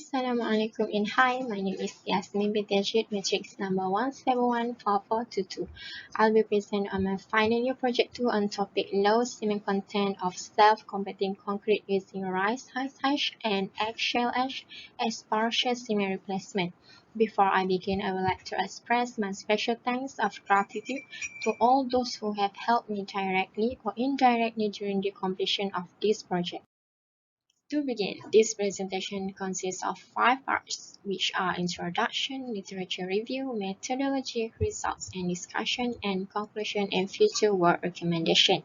Assalamualaikum and hi, my name is Yasmin Bidajit, matrix number 1714422. I'll be presenting on my final year project 2 on topic low cement content of self-compacting concrete using rice hash and eggshell ash as partial cement replacement. Before I begin, I would like to express my special thanks of gratitude to all those who have helped me directly or indirectly during the completion of this project. To begin, this presentation consists of 5 parts, which are introduction, literature review, methodology, results and discussion, and conclusion and future work recommendation.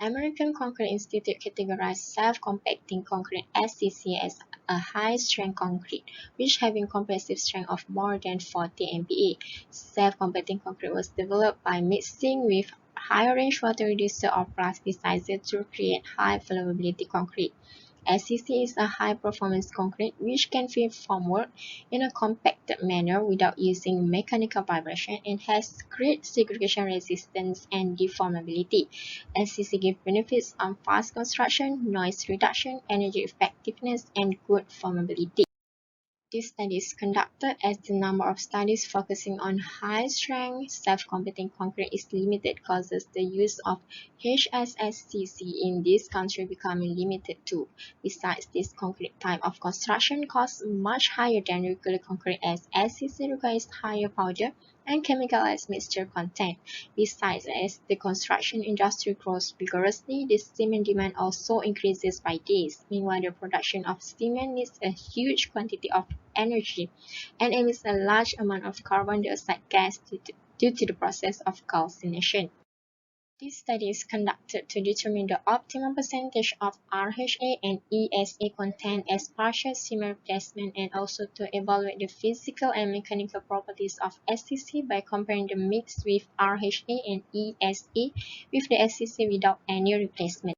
American Concrete Institute categorized self-compacting concrete (SCC) as a high-strength concrete, which having compressive strength of more than 40 MPa. Self-compacting concrete was developed by mixing with high-range water reducer or plasticizer to create high-flowability concrete. SCC is a high-performance concrete which can free from work in a compacted manner without using mechanical vibration and has great segregation resistance and deformability. SCC gives benefits on fast construction, noise reduction, energy effectiveness, and good formability. This study is conducted as the number of studies focusing on high-strength, self-compacting concrete is limited causes the use of HSSCC in this country becoming limited too. Besides, this concrete type of construction costs much higher than regular concrete as SCC requires higher powder and chemical mixture content. Besides, as the construction industry grows vigorously, the cement demand also increases by days. Meanwhile, the production of cement needs a huge quantity of energy and emits a large amount of carbon dioxide gas due to the process of calcination. This study is conducted to determine the optimum percentage of RHA and ESA content as partial cement replacement and also to evaluate the physical and mechanical properties of SCC by comparing the mix with RHA and ESA with the SCC without any replacement.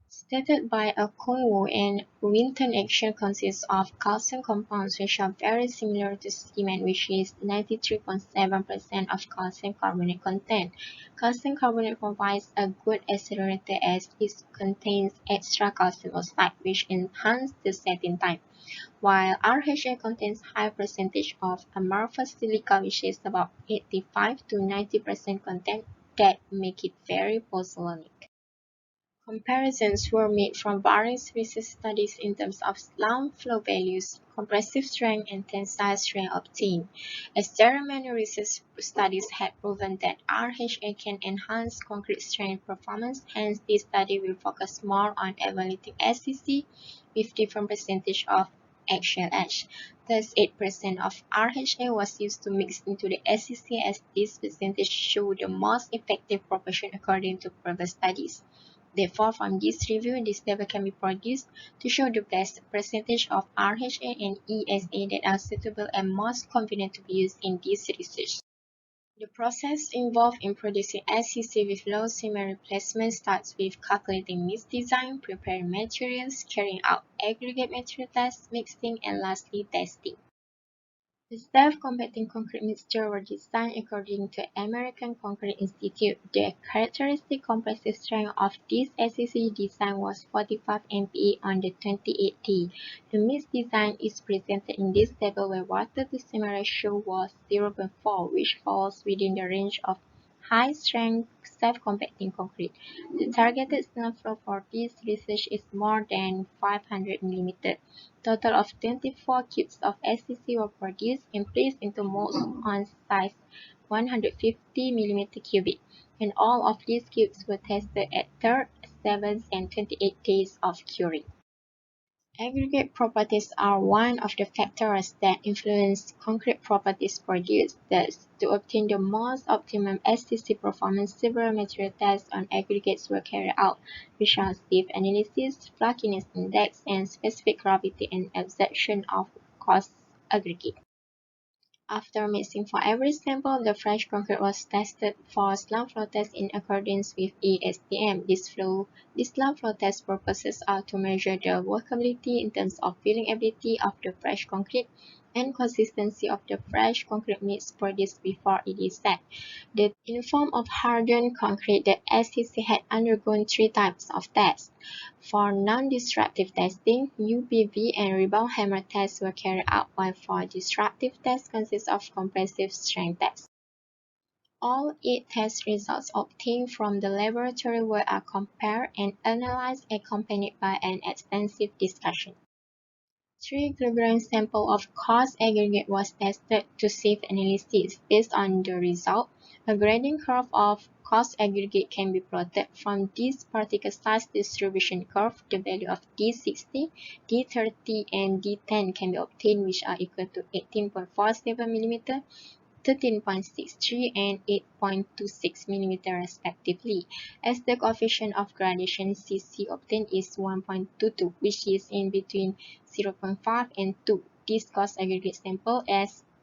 Stated by a Kung-Wu and Winton action consists of calcium compounds which are very similar to cement, which is 93.7% of calcium carbonate content. Calcium carbonate provides a good accelerator as it contains extra calcium oxide which enhances the setting time, while RHA contains high percentage of amorphous silica which is about 85 to 90% content that make it very pozzolanic. Comparisons were made from various species studies in terms of slump flow values, compressive strength, and tensile strength obtained, as there are many research studies had proven that RHA can enhance concrete strength performance. Hence, this study will focus more on evaluating SCC with different percentage of eggshell ash. Thus, 8% of RHA was used to mix into the SCC as this percentage showed the most effective proportion according to previous studies. Therefore, from this review, this table can be produced to show the best percentage of RHA and ESA that are suitable and most convenient to be used in this research. The process involved in producing SCC with low cement replacement starts with calculating mix design, preparing materials, carrying out aggregate material tests, mixing, and lastly testing. The self-compacting concrete mixture were designed according to American Concrete Institute. The characteristic compressive strength of this SCC design was 45 MPa on the 28th day. The mix design is presented in this table where water to cement ratio was 0.4, which falls within the range of high-strength self-compacting concrete. The targeted slump flow for this research is more than 500 mm. Total of 24 cubes of SCC were produced and placed into molds on size 150 mm cubic, and all of these cubes were tested at 3rd, 7th, and 28th days of curing. Aggregate properties are one of the factors that influence concrete properties produced. Thus, to obtain the most optimum SCC performance, several material tests on aggregates were carried out, which are sieve analysis, flakiness index, and specific gravity and absorption of coarse aggregate. After mixing for every sample, the fresh concrete was tested for slump flow test in accordance with ASTM. These slump flow test purposes are to measure the workability in terms of filling ability of the fresh concrete, and consistency of the fresh concrete mix produced before it is set. In form of hardened concrete, the SCC had undergone three types of tests. For non-destructive testing, UPV and rebound hammer tests were carried out, while for destructive tests consist of compressive strength tests. All 8 test results obtained from the laboratory were compared and analyzed, accompanied by an extensive discussion. 3 kg sample of coarse aggregate was tested to safe analysis. Based on the result, a grading curve of coarse aggregate can be plotted. From this particle size distribution curve, the value of D60, D30, and D10 can be obtained, which are equal to 18.47 mm, 13.63 and 8.26 mm respectively, as the coefficient of gradation CC obtained is 1.22, which is in between 0.5 and 2. This coarse aggregate sample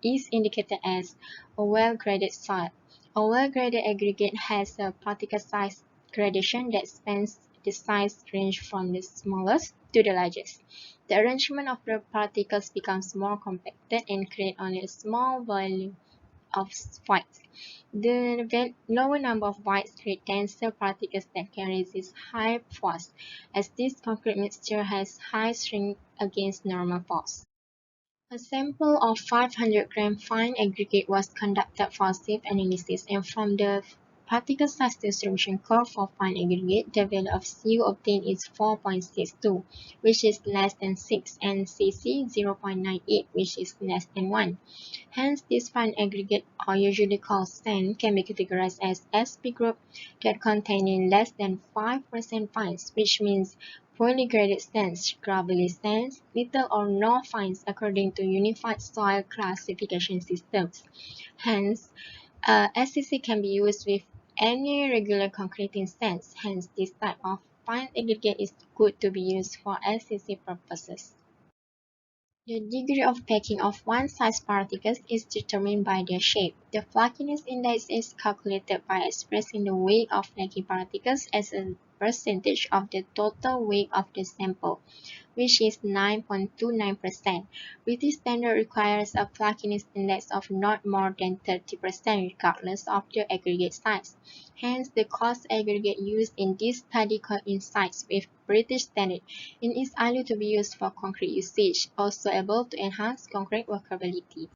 is indicated as a well-graded soil. A well-graded aggregate has a particle size gradation that spans the size range from the smallest to the largest. The arrangement of the particles becomes more compacted and create only a small volume of whites. The lower number of whites create denser particles that can resist high force, as this concrete mixture has high strength against normal force. A sample of 500 gram fine aggregate was conducted for safe analysis, and from the particle size distribution curve for fine aggregate, the value of Cu obtained is 4.62, which is less than 6, and Cc 0.98, which is less than 1. Hence, this fine aggregate, or usually called sand, can be categorized as SP group that containing less than 5% fines, which means poorly graded sands, gravelly sands, little or no fines according to Unified Soil Classification Systems. Hence, SCC can be used with any regular concreting sands. Hence, this type of fine aggregate is good to be used for SCC purposes. The degree of packing of one-size particles is determined by their shape. The flakiness index is calculated by expressing the weight of flaky particles as a percentage of the total weight of the sample, which is 9.29%. British standard requires a flakiness index of not more than 30% regardless of the aggregate size. Hence, the coarse aggregate used in this study coincides with British standard and is ideal to be used for concrete usage, also able to enhance concrete workability.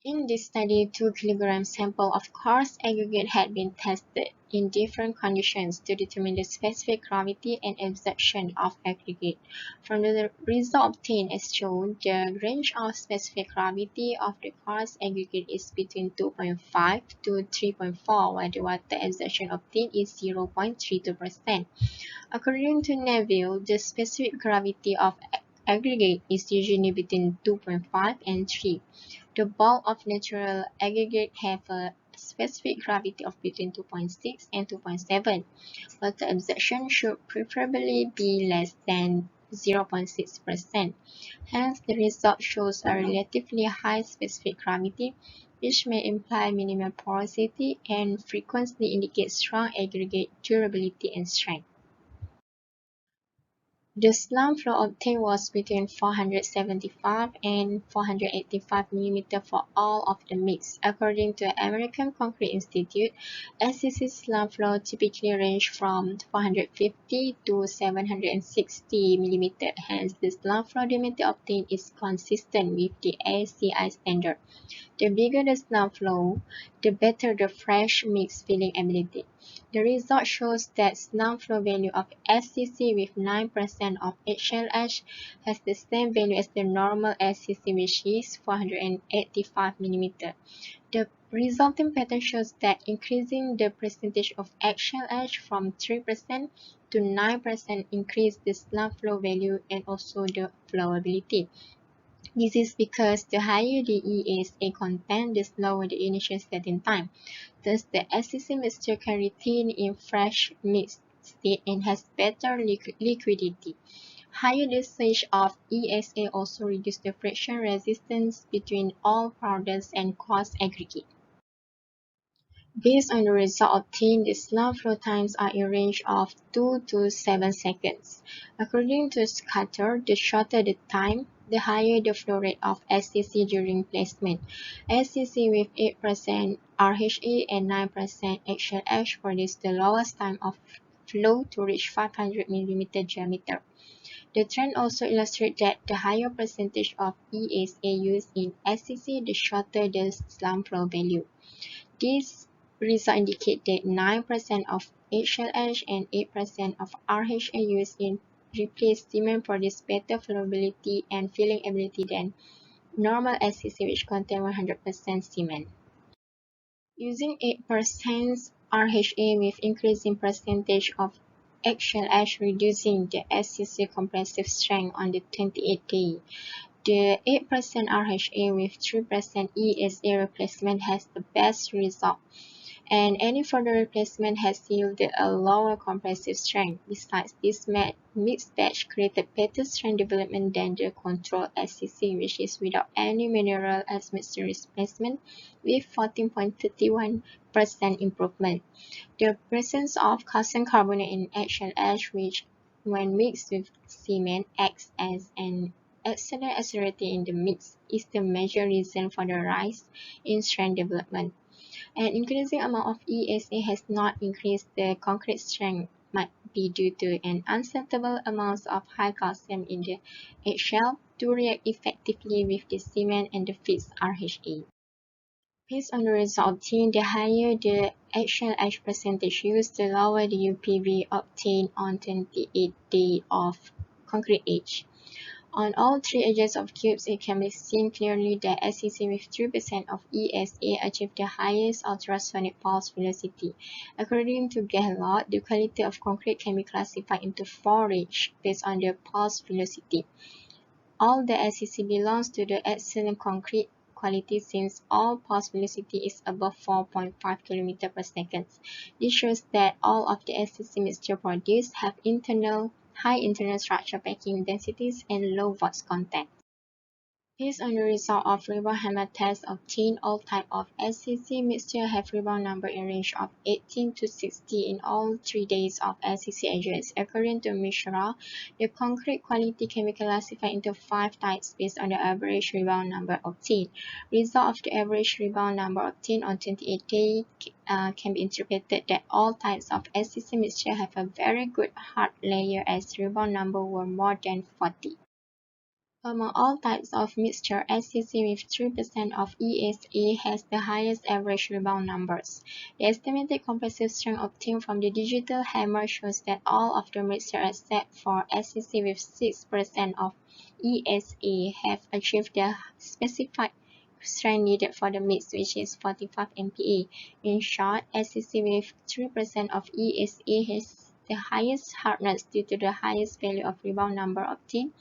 In this study, 2 kg sample of coarse aggregate had been tested in different conditions to determine the specific gravity and absorption of aggregate. From the result obtained as shown, the range of specific gravity of the coarse aggregate is between 2.5 to 3.4, while the water absorption obtained is 0.32%. According to Neville, the specific gravity of aggregate is usually between 2.5 and 3. The bulk of natural aggregate have a specific gravity of between 2.6 and 2.7, but the absorption should preferably be less than 0.6%. Hence, the result shows a relatively high specific gravity, which may imply minimal porosity and frequently indicates strong aggregate durability and strength. The slump flow obtained was between 475 and 485 mm for all of the mix. According to the American Concrete Institute, SCC slump flow typically range from 450 to 760 mm. Hence, the slump flow diameter obtained is consistent with the ACI standard. The bigger the slump flow, the better the fresh mix filling ability. The result shows that slump flow value of SCC with 9% of HLH has the same value as the normal SCC, which is 485 mm. The resulting pattern shows that increasing the percentage of HLH from 3% to 9% increase the slump flow value and also the flowability. This is because the higher the ESA content, the slower the initial setting time. Thus, the SCC mixture can retain in fresh mixed state and has better liquidity. Higher dosage of ESA also reduces the friction resistance between all powders and coarse aggregate. Based on the result obtained, the slump flow times are in range of 2 to 7 seconds. According to Scatter, the shorter the time, the higher the flow rate of SCC during placement. SCC with 8% RHA and 9% HLH produced the lowest time of flow to reach 500 mm diameter. The trend also illustrates that the higher percentage of ESA used in SCC, the shorter the slump flow value. These results indicate that 9% of HLH and 8% of RHA used in replaced cement produce better flowability and filling ability than normal SCC, which contain 100% cement. Using 8% RHA with increasing percentage of HLH reducing the SCC compressive strength on the 28th day. The 8% RHA with 3% ESA replacement has the best result, and any further replacement has yielded a lower compressive strength. Besides, this mixed batch created better strength development than the control SCC, which is without any mineral as mixture replacement, with 14.31% improvement. The presence of calcium carbonate in HLH, which when mixed with cement acts as an accelerator in the mix, is the major reason for the rise in strength development. An increasing amount of ESA has not increased the concrete strength, might be due to an unacceptable amount of high calcium in the eggshell to react effectively with the cement and the fixed RHA. Based on the result obtained, the higher the HLH percentage used, the lower the UPV obtained on 28th day of concrete age. On all three edges of cubes, it can be seen clearly that SCC with 3% of ESA achieved the highest ultrasonic pulse velocity. According to Gehlot, the quality of concrete can be classified into 4 ranges based on their pulse velocity. All the SCC belongs to the excellent concrete quality since all pulse velocity is above 4.5 km per second. This shows that all of the SCC mixture produced have high internal structure packing densities and low voids content. Based on the result of rebound hammer test obtained, all types of SCC mixture have rebound number in range of 18 to 60 in all 3 days of SCC edges. According to Mishra, the concrete quality can be classified into 5 types based on the average rebound number obtained. Result of the average rebound number obtained on 28 days can be interpreted that all types of SCC mixture have a very good hard layer as rebound number were more than 40. Among all types of mixture, SCC with 3% of ESA has the highest average rebound numbers. The estimated compressive strength obtained from the digital hammer shows that all of the mixture except for SCC with 6% of ESA have achieved the specified strength needed for the mix, which is 45 MPa. In short, SCC with 3% of ESA has the highest hardness due to the highest value of rebound number obtained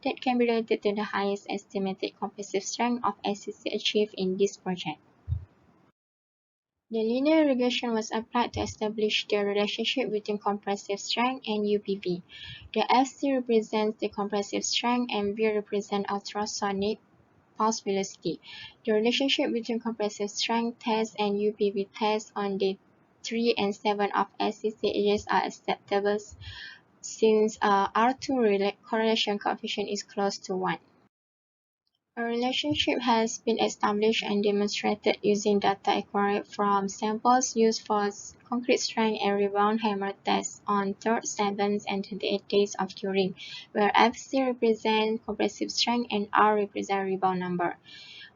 that can be related to the highest estimated compressive strength of SCC achieved in this project. The linear regression was applied to establish the relationship between compressive strength and UPV. The FC represents the compressive strength and V represents ultrasonic pulse velocity. The relationship between compressive strength test and UPV test on the 3 and 7 of SCC edges are acceptable since R2 correlation coefficient is close to 1. A relationship has been established and demonstrated using data acquired from samples used for concrete strength and rebound hammer tests on 3rd, 7th, and 28th days of curing, where FC represents compressive strength and R represents rebound number.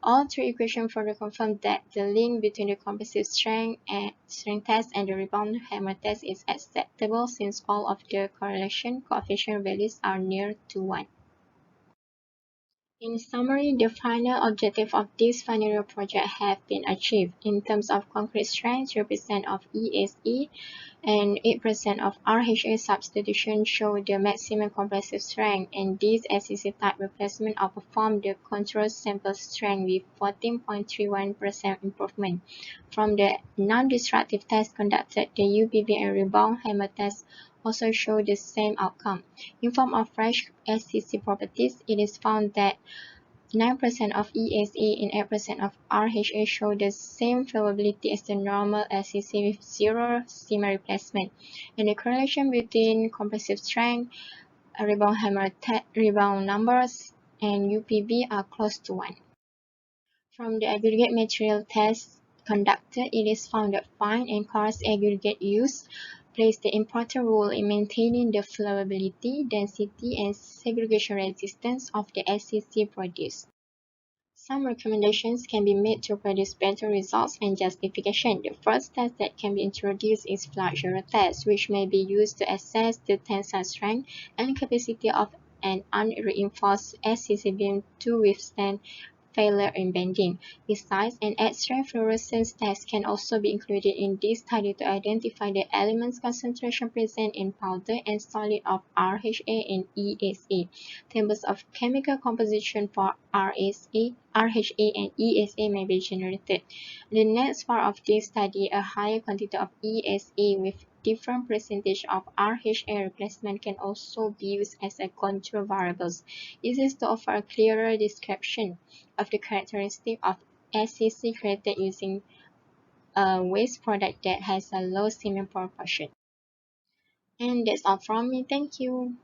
All three equations further confirm that the link between the compressive strength test and the rebound hammer test is acceptable since all of the correlation coefficient values are near to 1. In summary, the final objective of this final year project have been achieved. In terms of concrete strength, 3% of ESE and 8% of RHA substitution show the maximum compressive strength, and this SCC type replacement outperformed the control sample strength with 14.31% improvement. From the non-destructive test conducted, the UPV and rebound hammer test also show the same outcome. In form of fresh SCC properties, it is found that 9% of ESA and 8% of RHA show the same flowability as the normal SCC with 0 cement replacement, and the correlation between compressive strength, rebound numbers, and UPB are close to 1. From the aggregate material tests conducted, it is found that fine and coarse aggregate use plays the important role in maintaining the flowability, density, and segregation resistance of the SCC produced. Some recommendations can be made to produce better results and justification. The first test that can be introduced is flexural test, which may be used to assess the tensile strength and capacity of an unreinforced SCC beam to withstand failure in bending. Besides, an X-ray fluorescence test can also be included in this study to identify the elements concentration present in powder and solid of RHA and ESA. Tables of chemical composition for RHA and ESA may be generated. The next part of this study, a higher quantity of ESA with different percentage of RHA replacement can also be used as a control variables. This is to offer a clearer description of the characteristic of SCC created using a waste product that has a low cement proportion. And that's all from me. Thank you.